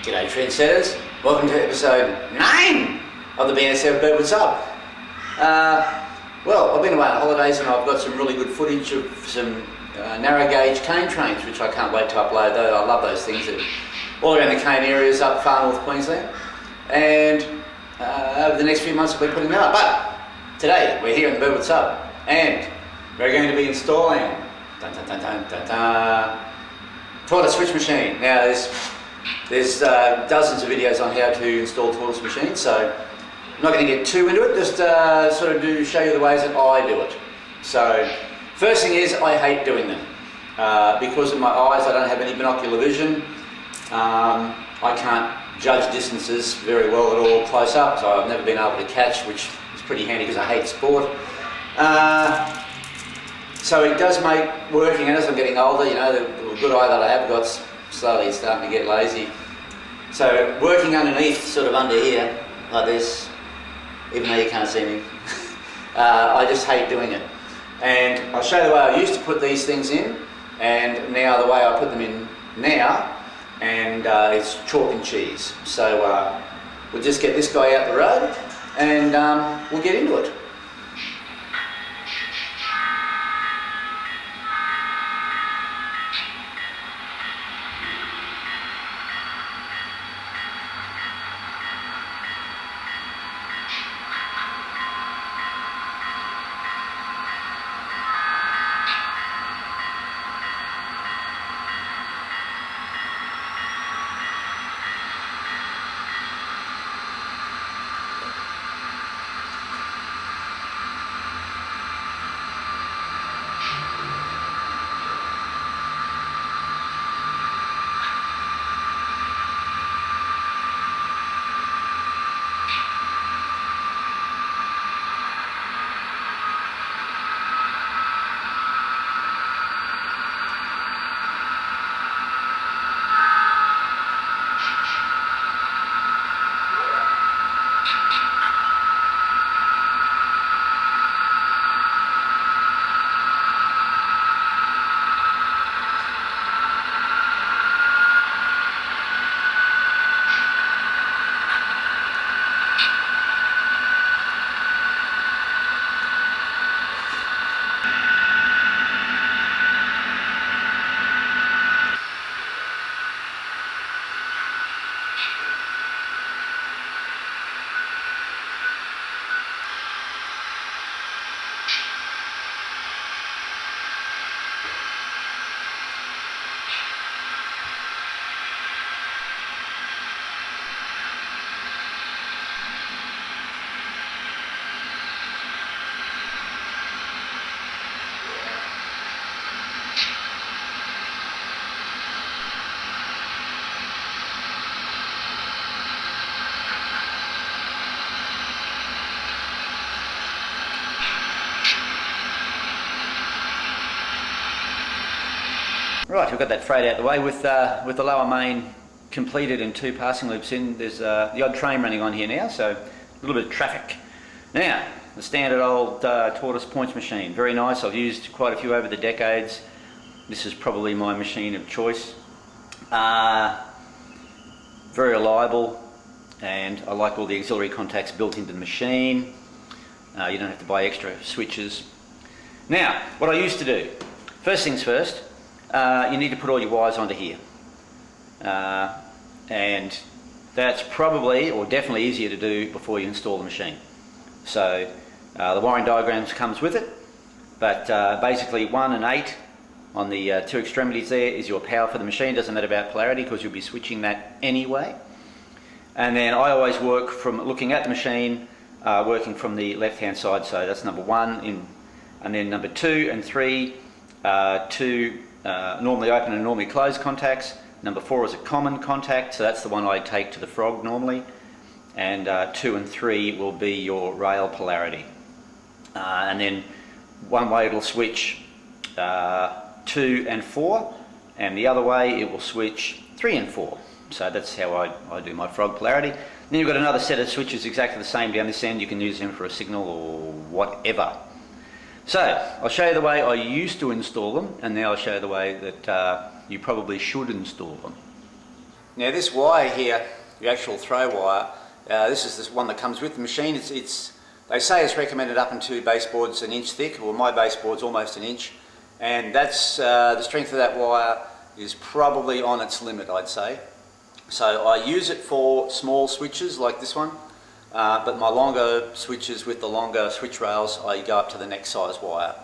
G'day trendsetters, welcome to episode 9 of the BNSF Birdwood sub. Well, I've been away on holidays and I've got some really good footage of some narrow gauge cane trains, which I can't wait to upload. Though I love those things, all around the cane areas up far north Queensland, and over the next few months I'll be putting them up. But today we're here in the Birdwood sub and we're going to be installing Tortoise switch machine. Now there's dozens of videos on how to install Tortoise machines, so I'm not going to get too into it, just sort of show you the ways that I do it. So first thing is, I hate doing them. Because of my eyes, I don't have any binocular vision. I can't judge distances very well at all close up, so I've never been able to catch, which is pretty handy because I hate sport. So it does make working, and as I'm getting older, you know, the good eye that I have got slowly starting to get lazy. So working underneath, sort of under here, like this, even though you can't see me, I just hate doing it. And I'll show you the way I used to put these things in, and now the way I put them in now, and it's chalk and cheese. So we'll just get this guy out the road, and we'll get into it. Right, we've got that freight out the way with the lower main completed and 2 passing loops in. There's the odd train running on here now, so a little bit of traffic. Now, the standard old Tortoise points machine, very nice. I've used quite a few over the decades. This is probably my machine of choice. Very reliable, and I like all the auxiliary contacts built into the machine. You don't have to buy extra switches. Now, what I used to do, first things first, you need to put all your wires onto here, and that's probably or definitely easier to do before you install the machine. So the wiring diagrams comes with it, but basically 1 and 8 on the 2 extremities there is your power for the machine. Doesn't matter about polarity because you'll be switching that anyway. And then I always work from looking at the machine, working from the left hand side, so that's number 1 and then number 2 and 3 2 normally open and normally closed contacts. Number 4 is a common contact, so that's the one I take to the frog normally. And 2 and 3 will be your rail polarity. And then one way it'll switch 2 and 4, and the other way it will switch 3 and 4. So that's how I do my frog polarity. Then you've got another set of switches exactly the same down this end. You can use them for a signal or whatever. So I'll show you the way I used to install them, and now I'll show you the way that you probably should install them. Now this wire here, the actual throw wire, this is the one that comes with the machine. They say it's recommended up into baseboards 1 inch thick, well my baseboard's almost 1 inch, and that's the strength of that wire is probably on its limit, I'd say. So I use it for small switches like this one, but my longer switches with the longer switch rails, I go up to the next size wire,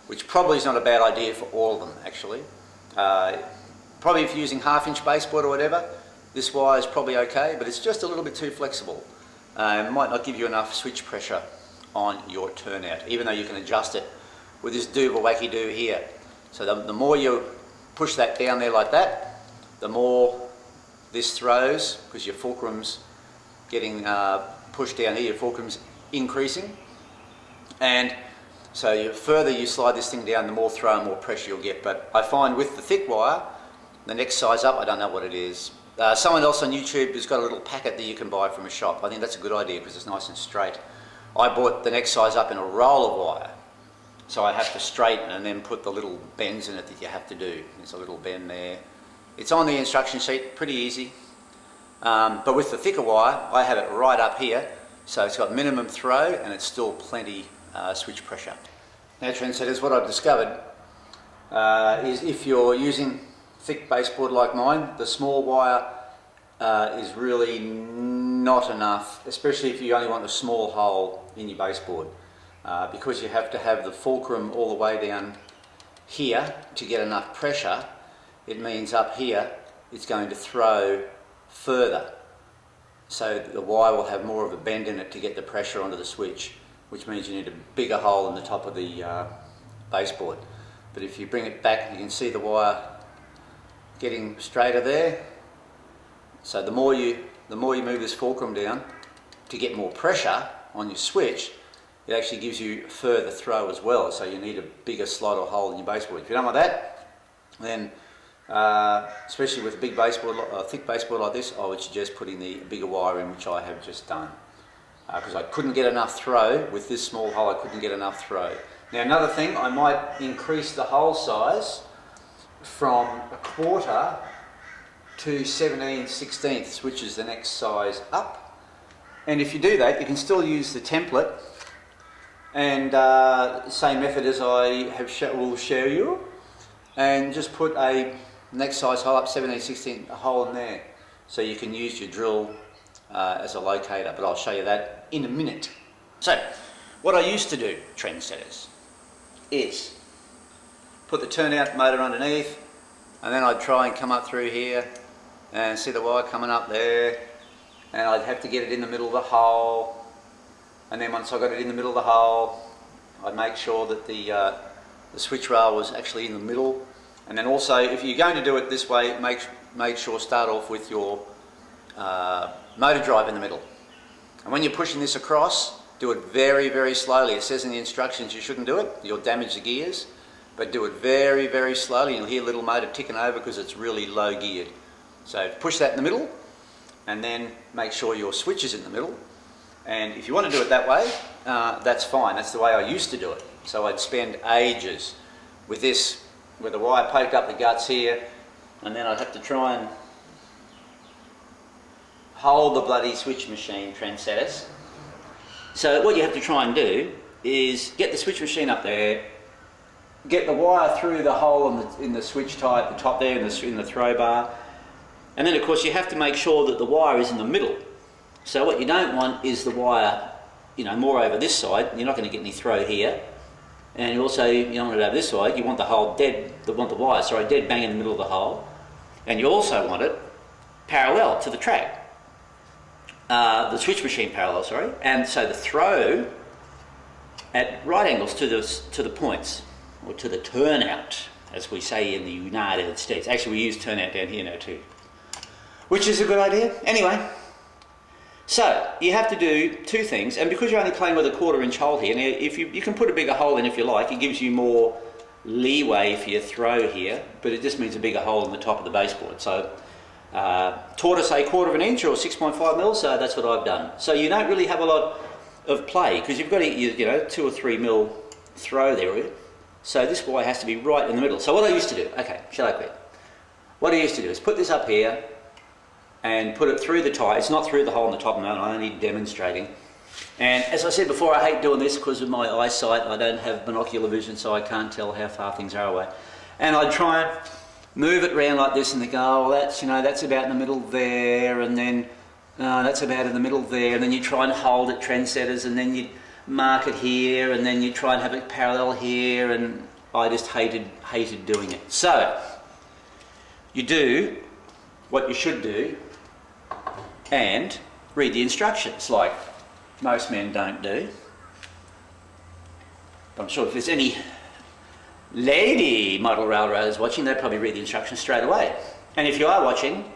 which probably is not a bad idea for all of them actually. Probably if you're using 1/2 inch baseboard or whatever, this wire is probably okay, but it's just a little bit too flexible. It might not give you enough switch pressure on your turnout, even though you can adjust it with this wacky-doo here. So the more you push that down there like that, the more this throws, because your fulcrum's getting pushed down here, your fulcrum's increasing. And so the further you slide this thing down, the more throw and more pressure you'll get. But I find with the thick wire, the next size up, I don't know what it is. Someone else on YouTube has got a little packet that you can buy from a shop. I think that's a good idea because it's nice and straight. I bought the next size up in a roll of wire. So I have to straighten and then put the little bends in it that you have to do. There's a little bend there. It's on the instruction sheet, pretty easy. But with the thicker wire, I have it right up here. So it's got minimum throw and it's still plenty switch pressure. Now trendsetters, what I've discovered is if you're using thick baseboard like mine, the small wire is really not enough, especially if you only want a small hole in your baseboard, because you have to have the fulcrum all the way down here to get enough pressure. It means up here it's going to throw further, so the wire will have more of a bend in it to get the pressure onto the switch, which means you need a bigger hole in the top of the baseboard. But if you bring it back, you can see the wire getting straighter there. So the more you move this fulcrum down to get more pressure on your switch, it actually gives you further throw as well. So you need a bigger slot or hole in your baseboard. If you don't want that, then especially with a big baseboard, a thick baseboard like this, I would suggest putting the bigger wire in, which I have just done. Because I couldn't get enough throw with this small hole. I couldn't get enough throw. Now another thing, I might increase the hole size from 1/4 to 17/16, which is the next size up. And if you do that, you can still use the template and same method as I will show you, and just put a next size hole up, 17/16, a hole in there, so you can use your drill as a locator, but I'll show you that in a minute. So what I used to do, trendsetters, is put the turnout motor underneath, and then I'd try and come up through here and see the wire coming up there, and I'd have to get it in the middle of the hole, and then once I got it in the middle of the hole, I'd make sure that the switch rail was actually in the middle. And then also, if you're going to do it this way, make sure start off with your motor drive in the middle. And when you're pushing this across, do it very, very slowly. It says in the instructions you shouldn't do it, you'll damage the gears, but do it very, very slowly. You'll hear a little motor ticking over because it's really low geared. So push that in the middle, and then make sure your switch is in the middle. And if you want to do it that way, that's fine. That's the way I used to do it. So I'd spend ages with this, with the wire poked up the guts here, and then I'd have to try and hold the bloody switch machine, trendsetters. So what you have to try and do is get the switch machine up there, get the wire through the hole in the switch tie at the top there in the throw bar, and then of course you have to make sure that the wire is in the middle. So what you don't want is the wire, more over this side. You're not going to get any throw here, and also you don't want it over this side. You want the hole dead bang in the middle of the hole, and you also want it parallel to the track. The switch machine parallel, sorry, and so the throw at right angles to the points, or to the turnout, as we say in the United States. Actually, we use turnout down here now too, which is a good idea. Anyway, so you have to do two things, and because you're only playing with a 1/4 inch hole here, now if you can put a bigger hole in if you like, it gives you more leeway for your throw here, but it just means a bigger hole in the top of the baseboard. So Tortoise 1/4 inch or 6.5 mil, so that's what I've done. So you don't really have a lot of play because you've got a 2 or 3 mil throw there. So this wire has to be right in the middle. So what I used to do, okay, shall I quit? What I used to do is put this up here, and put it through the tie. It's not through the hole in the top of the mountain, I'm only demonstrating. And as I said before, I hate doing this because of my eyesight. I don't have binocular vision, so I can't tell how far things are away. And I try and move it around like this, and they go, oh, that's, you know, that's about in the middle there, and then that's about in the middle there, and then you try and hold it, trendsetters, and then you mark it here, and then you try and have it parallel here, and I just hated doing it. So you do what you should do and read the instructions, like most men don't do. I'm sure if there's any lady model railroaders watching, they'd probably read the instructions straight away. And if you are watching,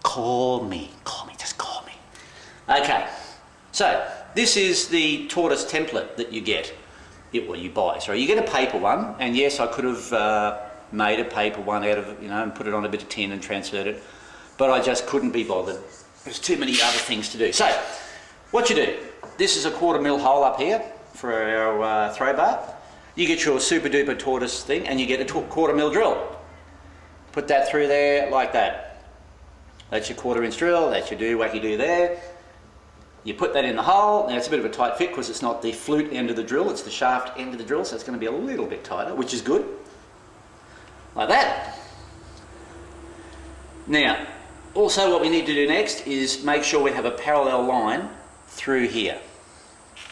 call me, just call me. Okay, so this is the Tortoise template that you get, well, you buy, sorry. You get a paper one, and yes, I could have made a paper one out of, you know, and put it on a bit of tin and transferred it, but I just couldn't be bothered. There's too many other things to do. So, what you do, this is a 1/4 mil hole up here for our throw bar. You get your super duper Tortoise thing, and you get a 1/4 mil drill. Put that through there like that. That's your 1/4 inch drill, that's your wacky do there. You put that in the hole. Now it's a bit of a tight fit because it's not the flute end of the drill, it's the shaft end of the drill, so it's going to be a little bit tighter, which is good. Like that. Now, also what we need to do next is make sure we have a parallel line through here.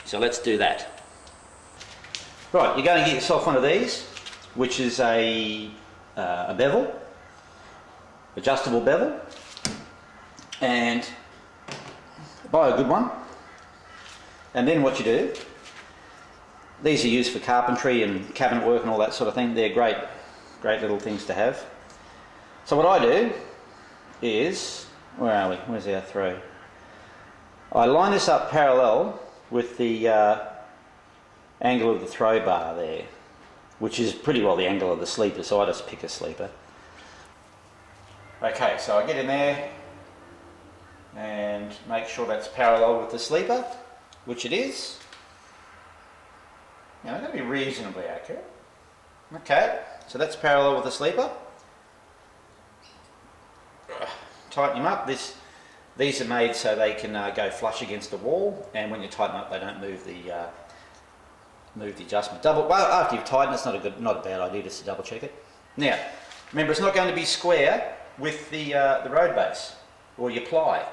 So let's do that. Right, you're going to get yourself one of these, which is a bevel, adjustable bevel, and buy a good one. And then what you do, these are used for carpentry and cabinet work and all that sort of thing. They're great little things to have. So what I do is, where are we? Where's our throw? I line this up parallel with the angle of the throw bar there, which is pretty well the angle of the sleeper, so I just pick a sleeper. Okay, so I get in there and make sure that's parallel with the sleeper, which it is. Now I'm going to be reasonably accurate. Okay, so that's parallel with the sleeper. Tighten them up. These are made so they can go flush against the wall, and when you tighten up, they don't move the adjustment. Well, after you've tightened, it's not a bad idea just to double check it. Now, remember, it's not going to be square with the road base or your ply.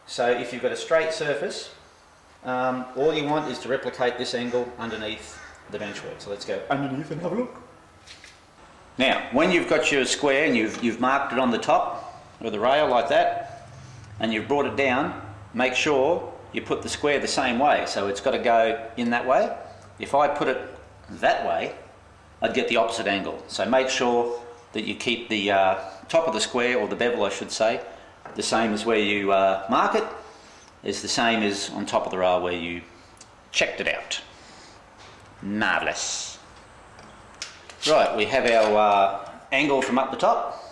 So if you've got a straight surface, all you want is to replicate this angle underneath the benchwork. So let's go underneath and have a look. Now, when you've got your square and you've marked it on the top of the rail like that, and you've brought it down, make sure you put the square the same way. So it's got to go in that way. If I put it that way, I'd get the opposite angle. So make sure that you keep the top of the square, or the bevel I should say, the same as where you mark it, is the same as on top of the rail where you checked it out. Marvellous. Right, we have our angle from up the top,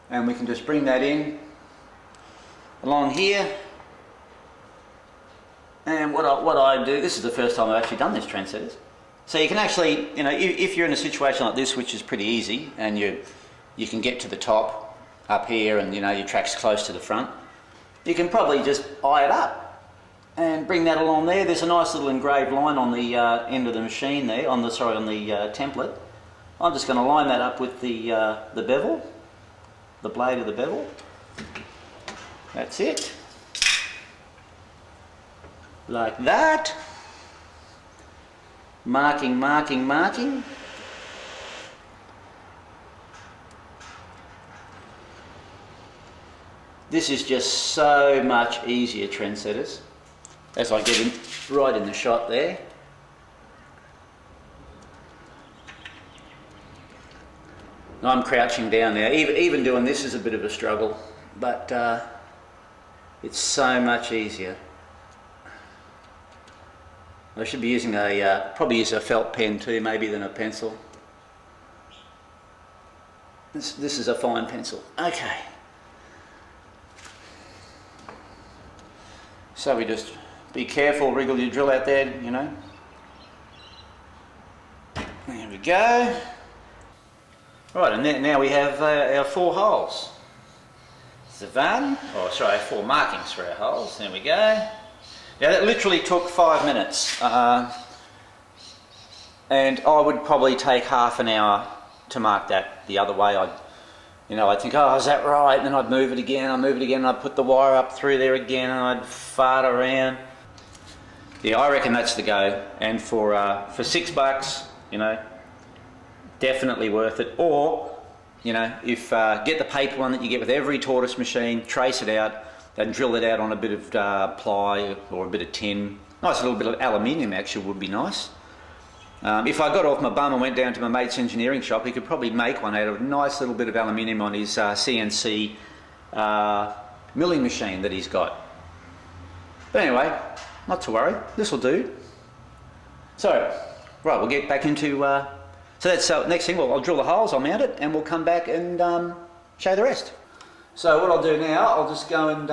and we can just bring that in along here. And what I do, this is the first time I've actually done this, trendsetters. So you can actually, you know, if you're in a situation like this, which is pretty easy, and you can get to the top up here, and you know your track's close to the front, you can probably just eye it up and bring that along there. There's a nice little engraved line on the end of the machine there, on the template. I'm just going to line that up with the bevel, the blade of the bevel. That's it. Like that. Marking, marking, marking. This is just so much easier, trendsetters, as I get in, right in the shot there. I'm crouching down now. Even doing this is a bit of a struggle, but it's so much easier. I should be using probably use a felt pen too, maybe, than a pencil. This is a fine pencil. Okay. So we just be careful, wriggle your drill out there, you know. There we go. Right, and now we have our 4 holes. Zavan, or sorry, 4 markings for our holes. There we go. Now that literally took 5 minutes, and I would probably take half an hour to mark that the other way. I'd think, oh, is that right? And then I'd move it again, and I'd put the wire up through there again, and I'd fart around. Yeah, I reckon that's the go. And for $6, definitely worth it. Or, if get the paper one that you get with every Tortoise machine, trace it out, and drill it out on a bit of ply or a bit of tin. Nice little bit of aluminium actually would be nice. If I got off my bum and went down to my mate's engineering shop, he could probably make one out of a nice little bit of aluminium on his CNC milling machine that he's got. But anyway, not to worry, this will do. So, right, we'll get back into... so that's next thing. Well, I'll drill the holes, I'll mount it, and we'll come back and show the rest. So what I'll do now, I'll just go and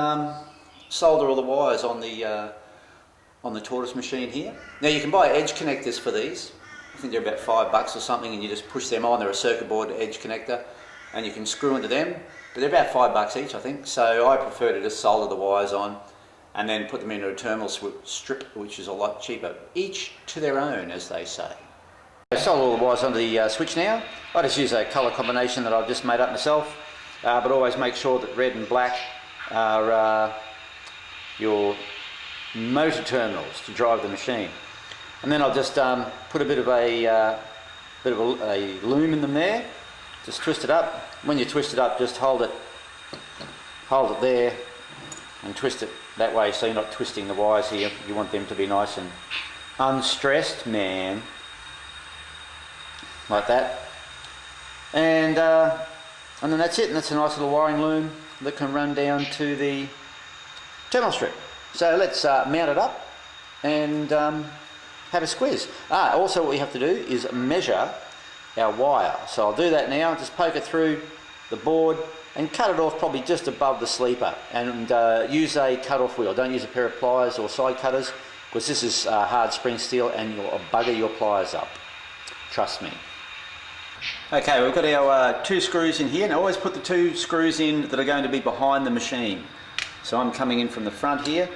solder all the wires on the Tortoise machine here. Now you can buy edge connectors for these. I think they're about $5 or something, and you just push them on. They're a circuit board edge connector, and you can screw into them. But they're about $5 each, I think. So I prefer to just solder the wires on and then put them into a terminal strip, which is a lot cheaper. Each to their own, as they say. I solder all the wires onto the switch now. I just use a colour combination that I've just made up myself, but always make sure that red and black are your motor terminals to drive the machine. And then I'll just put a bit of a loom in them there. Just twist it up. When you twist it up, just hold it there and twist it that way, so you're not twisting the wires here. You want them to be nice and unstressed, man, like that. And then that's it. And that's a nice little wiring loom that can run down to the terminal strip. So let's mount it up and have a squeeze. Also what we have to do is measure our wire. So I'll do that now, just poke it through the board and cut it off probably just above the sleeper, and use a cut-off wheel. Don't use a pair of pliers or side cutters, because this is hard spring steel and you'll bugger your pliers up. Trust me. Okay, we've got our 2 screws in here. Now always put the 2 screws in that are going to be behind the machine. So I'm coming in from the front here,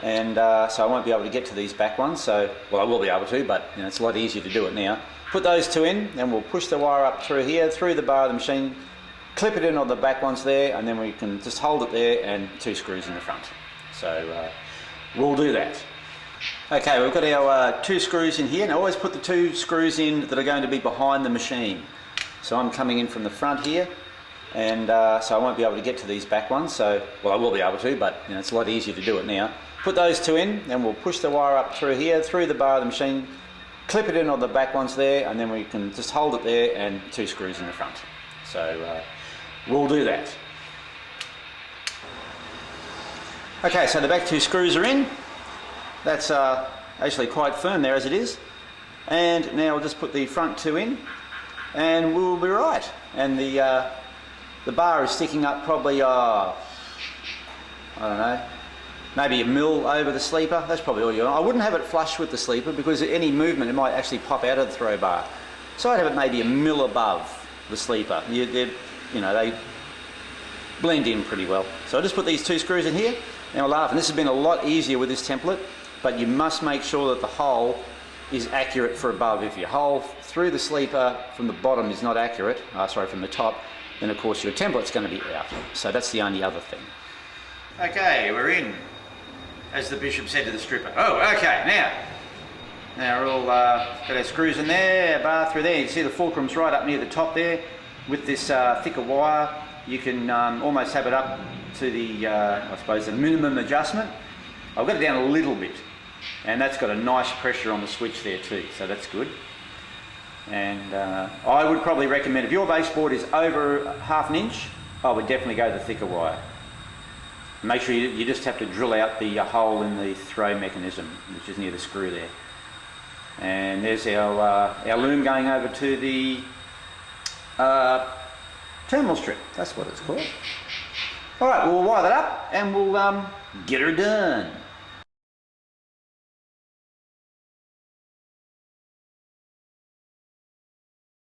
and so I won't be able to get to these back ones. So, well, I will be able to, but it's a lot easier to do it now. Put those 2 in, and we'll push the wire up through here, through the bar of the machine, clip it in on the back ones there, and then we can just hold it there, and 2 screws in the front. So we'll do that. Okay, we've got our 2 screws in here. Now always put the 2 screws in that are going to be behind the machine. So I'm coming in from the front here, and so I won't be able to get to these back ones. So, well, I will be able to, but it's a lot easier to do it now. Put those 2 in, and we'll push the wire up through here, through the bar of the machine, clip it in on the back ones there, and then we can just hold it there, and 2 screws in the front. So we'll do that. Okay, so the back 2 screws are in. That's actually quite firm there as it is. And now we'll just put the front 2 in, and we'll be right. And the bar is sticking up probably, I don't know, maybe a mil over the sleeper. That's probably all you want. I wouldn't have it flush with the sleeper, because any movement it might actually pop out of the throw bar. So I'd have it maybe a mil above the sleeper. They blend in pretty well. So I'll just put these 2 screws in here. Now we'll laugh, and this has been a lot easier with this template, but you must make sure that the hole is accurate for above. If your hole through the sleeper from the bottom is not accurate, from the top, then of course your template's going to be out. So that's the only other thing. Okay, we're in, as the bishop said to the stripper. Oh, okay, now we're all got our screws in there, bar through there. You can see the fulcrum's right up near the top there. With this thicker wire, you can almost have it up to the, I suppose, the minimum adjustment. I've got it down a little bit, and that's got a nice pressure on the switch there too, so that's good. And I would probably recommend, if your baseboard is over ½ an inch, I would definitely go the thicker wire. Make sure you just have to drill out the hole in the throw mechanism, which is near the screw there. And there's our loom going over to the terminal strip. That's what it's called. All right, we'll wire that up and we'll get her done.